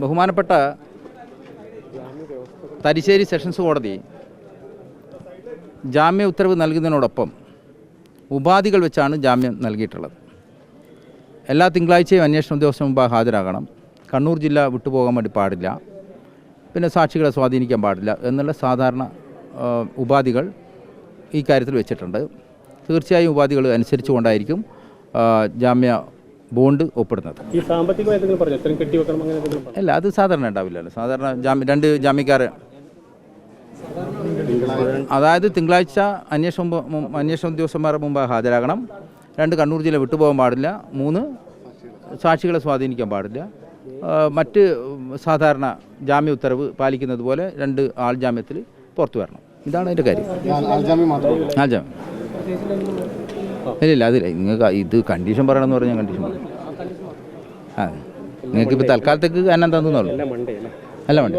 ബഹുമാനപ്പെട്ട തലശ്ശേരി സെഷൻസ് കോടതി ജാമ്യ ഉത്തരവ് നൽകുന്നതിനോടൊപ്പം ഉപാധികൾ വെച്ചാണ് ജാമ്യം നൽകിയിട്ടുള്ളത്. എല്ലാ തിങ്കളാഴ്ചയും അന്വേഷണ ഉദ്യോഗസ്ഥന് മുമ്പ് ഹാജരാകണം, കണ്ണൂർ ജില്ല വിട്ടുപോകാൻ വേണ്ടി പാടില്ല, പിന്നെ സാക്ഷികളെ സ്വാധീനിക്കാൻ പാടില്ല എന്നുള്ള സാധാരണ ഉപാധികൾ ഈ കാര്യത്തിൽ വെച്ചിട്ടുണ്ട്. തീർച്ചയായും ഉപാധികൾ അനുസരിച്ചുകൊണ്ടായിരിക്കും ജാമ്യ ബോണ്ട് ഒപ്പിടുന്നത്. ഈ സാമ്പത്തികമായി എന്തെങ്കിലും പറഞ്ഞു എത്രയും കെട്ടിവെക്കണം അങ്ങനെ എന്തെങ്കിലും? അല്ല, അത് സാധാരണ ഉണ്ടാവില്ലല്ലോ. സാധാരണ രണ്ട് ജാമ്യക്കാർ, അതായത് തിങ്കളാഴ്ച അന്വേഷണ ഉദ്യോഗസ്ഥന്മാരുടെ മുമ്പ് ഹാജരാകണം, 2 കണ്ണൂർ ജില്ല വിട്ടുപോകാൻ പാടില്ല, 3 സാക്ഷികളെ സ്വാധീനിക്കാൻ പാടില്ല, മറ്റ് സാധാരണ ജാമ്യ ഉത്തരവ് പാലിക്കുന്നത് പോലെ 2 ആൾ ജാമ്യത്തിൽ പുറത്തു വരണം. ഇതാണ് അതിൻ്റെ കാര്യം. ആൾജാമ്യം ഇല്ല, അതില്ല. നിങ്ങൾക്ക് ഇത് കണ്ടീഷൻ പറയണമെന്ന് പറഞ്ഞാൽ കണ്ടീഷൻ പറയും. നിങ്ങൾക്കിപ്പോൾ തൽക്കാലത്തേക്ക് എന്നെ തന്നുള്ളൂ. അല്ല, വേണ്ട.